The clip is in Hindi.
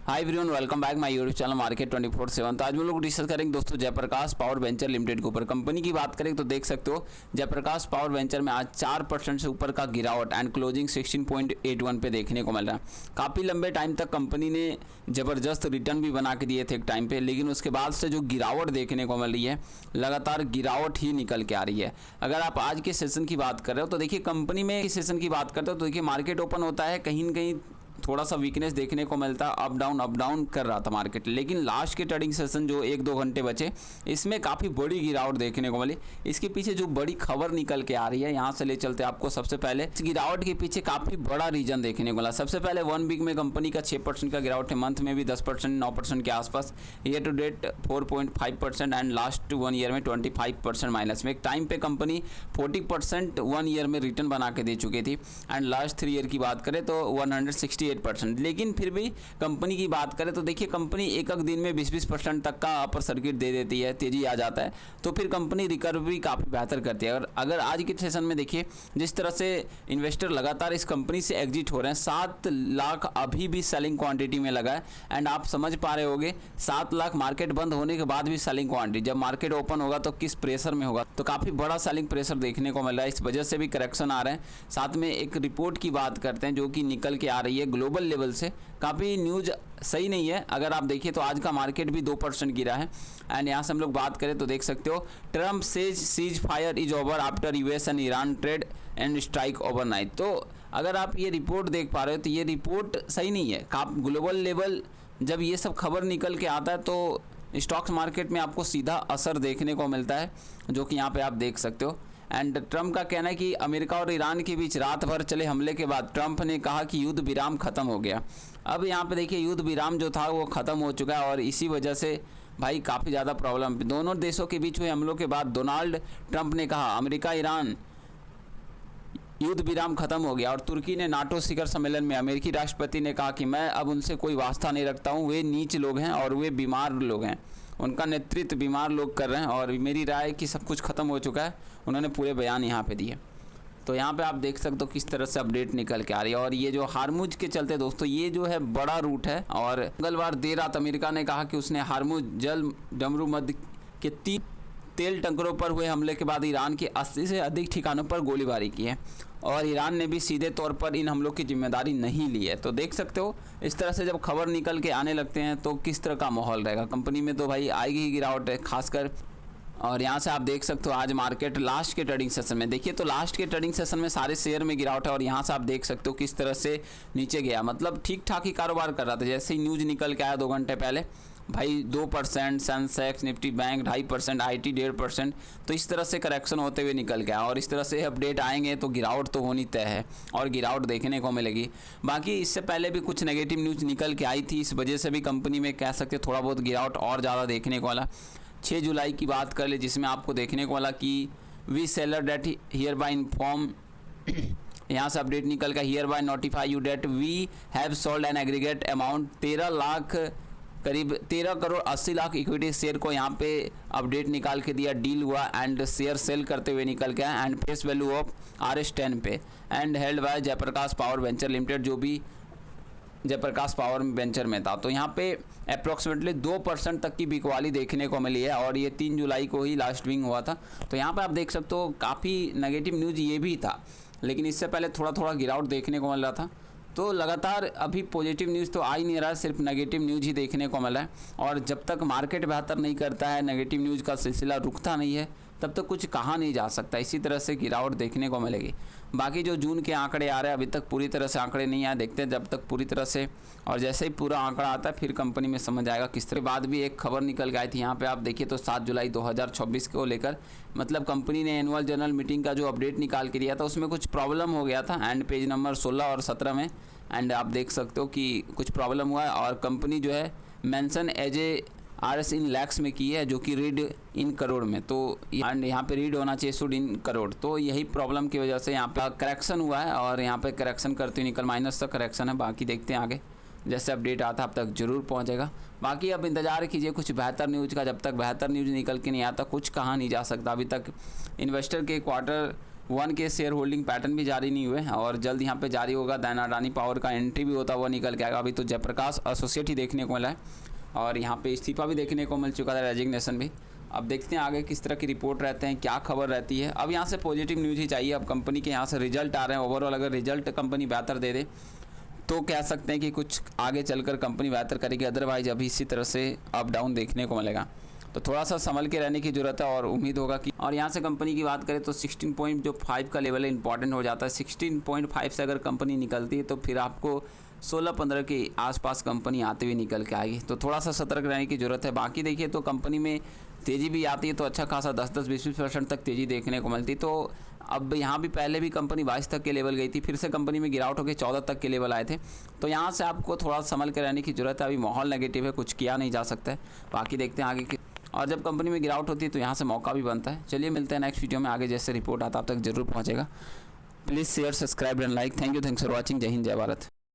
Hi everyone, welcome back my YouTube channel market 24/7। तो आज हम लोग डिस्कस करेंगे दोस्तों जयप्रकाश पावर वेंचर लिमिटेड के ऊपर। कंपनी की बात करें तो देख सकते हो जयप्रकाश पावर वेंचर में आज 4% से ऊपर का गिरावट एंड क्लोजिंग 16.81 पे देखने को मिल रहा है। काफ़ी लंबे टाइम तक कंपनी ने ज़बरदस्त रिटर्न भी बना के दिए थे एक टाइम पे, लेकिन उसके बाद से जो गिरावट देखने को मिल रही है लगातार गिरावट ही निकल के आ रही है। अगर आप आज के सेशन की बात कर रहे हो तो देखिए कंपनी में इस सेशन की बात करते हो तो देखिए मार्केट ओपन होता है, कहीं न कहीं थोड़ा सा वीकनेस देखने को मिलता है, अप डाउन कर रहा था मार्केट। लेकिन लास्ट के ट्रेडिंग सेशन जो 1-2 घंटे बचे इसमें काफ़ी बड़ी गिरावट देखने को मिली। इसके पीछे जो बड़ी खबर निकल के आ रही है यहाँ से ले चलते हैं आपको। सबसे पहले इस गिरावट के पीछे काफ़ी बड़ा रीजन देखने को मिला। सबसे पहले 1 वीक में कंपनी का 6% का गिरावट है, मंथ में भी 10% 9% के आसपास, year to date 4.5% and last 1 year में 25% माइनस में। एक टाइम पे कंपनी 40% 1 ईयर में रिटर्न बना के दे चुकी थी एंड लास्ट 3 ईयर की बात करें तो 168%। लेकिन फिर भी कंपनी की बात करें तो देखिए कंपनी एक दिन में 20% तक का अपर सर्किट दे देती है, तेजी आ जाता है तो फिर कंपनी रिकवरी काफ़ी बेहतर करती है। अगर आज के सेशन में देखिए जिस तरह से इन्वेस्टर लगातार इस कंपनी से एग्जिट हो रहे हैं, 7 लाख अभी भी सेलिंग क्वांटिटी में लगा है एंड आप समझ पा रहे होंगे 7 लाख मार्केट बंद होने के बाद भी सेलिंग क्वांटिटी, जब मार्केट ओपन होगा तो किस प्रेशर में होगा, तो काफ़ी बड़ा सेलिंग प्रेशर देखने को मिल रहा है। इस वजह से भी करेक्शन आ रहे हैं। साथ में एक रिपोर्ट की बात करते हैं जो कि निकल के आ रही है ग्लोबल लेवल से, काफ़ी न्यूज़ सही नहीं है। अगर आप देखिए तो आज का मार्केट भी 2% गिरा है एंड यहाँ से हम लोग बात करें तो देख सकते हो Trump says cease fire is over after US and Iran trade and strike overnight. तो अगर आप ये रिपोर्ट देख पा रहे हो तो ये रिपोर्ट सही नहीं है। ग्लोबल लेवल जब ये सब खबर निकल के आता है तो स्टॉक्स मार्केट में आपको सीधा असर देखने को मिलता है, जो कि यहाँ पे आप देख सकते हो। एंड ट्रंप का कहना है कि अमेरिका और ईरान के बीच रात भर चले हमले के बाद ट्रंप ने कहा कि युद्ध विराम खत्म हो गया। अब यहाँ पे देखिए युद्ध विराम जो था वो ख़त्म हो चुका है और इसी वजह से भाई काफ़ी ज़्यादा प्रॉब्लम दोनों देशों के बीच हुए हमलों के बाद डोनाल्ड ट्रंप ने कहा अमेरिका ईरान युद्ध विराम खत्म हो गया। और तुर्की ने नाटो शिखर सम्मेलन में अमेरिकी राष्ट्रपति ने कहा कि मैं अब उनसे कोई वास्ता नहीं रखता हूँ, वे नीच लोग हैं और वे बीमार लोग हैं, उनका नेतृत्व बीमार लोग कर रहे हैं और मेरी राय है कि सब कुछ खत्म हो चुका है। उन्होंने पूरे बयान यहाँ पे दिए। तो यहाँ पे आप देख सकते हो किस तरह से अपडेट निकल के आ रही है। और ये जो हार्मुज के चलते दोस्तों ये जो है बड़ा रूट है और मंगलवार देर रात अमेरिका ने कहा कि उसने हार्मुज जल डमरू मध्य के 3 तेल टंकरों पर हुए हमले के बाद ईरान के 80 से अधिक ठिकानों पर गोलीबारी की है और ईरान ने भी सीधे तौर पर इन हमलों की जिम्मेदारी नहीं ली है। तो देख सकते हो इस तरह से जब खबर निकल के आने लगते हैं तो किस तरह का माहौल रहेगा कंपनी में, तो भाई आएगी ही गिरावट है खासकर। और यहाँ से आप देख सकते हो आज मार्केट लास्ट के ट्रेडिंग सेशन में देखिए तो लास्ट के ट्रेडिंग सेशन में सारे शेयर में गिरावट है और यहाँ से आप देख सकते हो किस तरह से नीचे गया, मतलब ठीक ठाक ही कारोबार कर रहा था। जैसे ही न्यूज़ निकल के आया 2 घंटे पहले भाई 2%, सेंसेक्स निफ्टी बैंक 2.5%, IT 1.5%, तो इस तरह से करेक्शन होते हुए निकल गया। और इस तरह से अपडेट आएंगे तो गिरावट तो होनी तय है और गिरावट देखने को मिलेगी। बाकी इससे पहले भी कुछ नेगेटिव न्यूज़ निकल के आई थी, इस वजह से भी कंपनी में कह सकते थोड़ा बहुत गिरावट और ज़्यादा देखने को वाला। 6 जुलाई की बात कर ले जिसमें आपको देखने को वाला कि we seller that hereby inform, यहाँ से अपडेट निकल का hereby notify you that we have sold an aggregate amount 13 crore 80 lakh equity share को यहाँ पे अपडेट निकाल के दिया, डील हुआ एंड शेयर सेल करते हुए निकल गया and face value of RS10 पे and held by Jaiprakash power venture limited, जो भी जयप्रकाश पावर वेंचर में था। तो यहाँ पे अप्रॉक्सीमेटली 2% तक की बिकवाली देखने को मिली है और ये 3 जुलाई को ही लास्ट विंग हुआ था। तो यहाँ पे आप देख सकते हो काफ़ी नेगेटिव न्यूज़ ये भी था, लेकिन इससे पहले थोड़ा गिरावट देखने को मिल रहा था। तो लगातार अभी पॉजिटिव न्यूज़ तो आ ही नहीं रहा है, सिर्फ नेगेटिव न्यूज़ ही देखने को मिला है। और जब तक मार्केट बेहतर नहीं करता है, नेगेटिव न्यूज़ का सिलसिला रुकता नहीं है, तब तक कुछ कहा नहीं जा सकता। इसी तरह से गिरावट देखने को मिलेगी। बाकी जो जून के आंकड़े आ रहे हैं अभी तक पूरी तरह से आंकड़े नहीं आए, देखते हैं जब तक पूरी तरह से, और जैसे ही पूरा आंकड़ा आता है फिर कंपनी में समझ आएगा किस तरह। बाद भी एक खबर निकल के आई थी यहाँ पे आप देखिए तो 7 जुलाई 2024 को लेकर, मतलब कंपनी ने एनुअल जनरल मीटिंग का जो अपडेट निकाल के दिया था उसमें कुछ प्रॉब्लम हो गया था एंड पेज नंबर 16 और 17 में एंड आप देख सकते हो कि कुछ प्रॉब्लम हुआ है और कंपनी जो है मेंशन एज ए RS इन लैक्स में की है, जो कि रीड इन करोड़ में, तो एंड यहाँ पे रीड होना चाहिए शुड इन करोड़। तो यही प्रॉब्लम की वजह से यहाँ पे करेक्शन हुआ है और यहाँ पे करेक्शन करते हुए निकल माइनस तक करेक्शन है। बाकी देखते हैं आगे जैसे अपडेट आता है अब तक जरूर पहुँचेगा। बाकी अब इंतज़ार कीजिए कुछ बेहतर न्यूज़ का, जब तक बेहतर न्यूज़ निकल के नहीं आता कुछ कहा नहीं जा सकता। अभी तक इन्वेस्टर के क्वार्टर 1 के शेयर होल्डिंग पैटर्न भी जारी नहीं हुए और जल्द यहाँ पे जारी होगा। देन अडानी पावर का एंट्री भी होता हुआ निकल के आएगा। अभी तो जयप्रकाश एसोसिएट ही देखने को मिला है और यहाँ पे इस्तीफा भी देखने को मिल चुका था, रेजिग्नेशन भी। अब देखते हैं आगे किस तरह की रिपोर्ट रहते हैं, क्या खबर रहती है। अब यहाँ से पॉजिटिव न्यूज़ ही चाहिए। अब कंपनी के यहाँ से रिजल्ट आ रहे हैं ओवरऑल, अगर रिजल्ट कंपनी बेहतर दे दे तो कह सकते हैं कि कुछ आगे चलकर कंपनी बेहतर करेगी, अदरवाइज अभी इसी तरह से अप डाउन देखने को मिलेगा। तो थोड़ा सा संभल के रहने की ज़रूरत है और उम्मीद होगा कि, और यहाँ से कंपनी की बात करें तो 16.5 का लेवल इंपॉर्टेंट हो जाता है। 16.5 से अगर कंपनी निकलती है तो फिर आपको 16-15 के आसपास कंपनी आते हुए निकल के आएगी। तो थोड़ा सा सतर्क रहने की ज़रूरत है। बाकी देखिए तो कंपनी में तेज़ी भी आती है तो अच्छा खासा 10-20% तक तेज़ी देखने को मिलती। तो अब यहाँ भी पहले भी कंपनी 22 तक के लेवल गई थी, फिर से कंपनी में गिरावट होकर 14 तक के लेवल आए थे। तो यहाँ से आपको थोड़ा संभल के रहने की ज़रूरत है। अभी माहौल नेगेटिव है, कुछ किया नहीं जा सकता है। बाकी देखते हैं आगे की, और जब कंपनी में गिरावट होती है तो यहाँ से मौका भी बनता है। चलिए मिलते हैं नेक्स्ट वीडियो में, आगे जैसे रिपोर्ट आता है आप तक जरूर पहुँचेगा। Please share, subscribe and like. Thank you for watching. जय हिंद, जय भारत।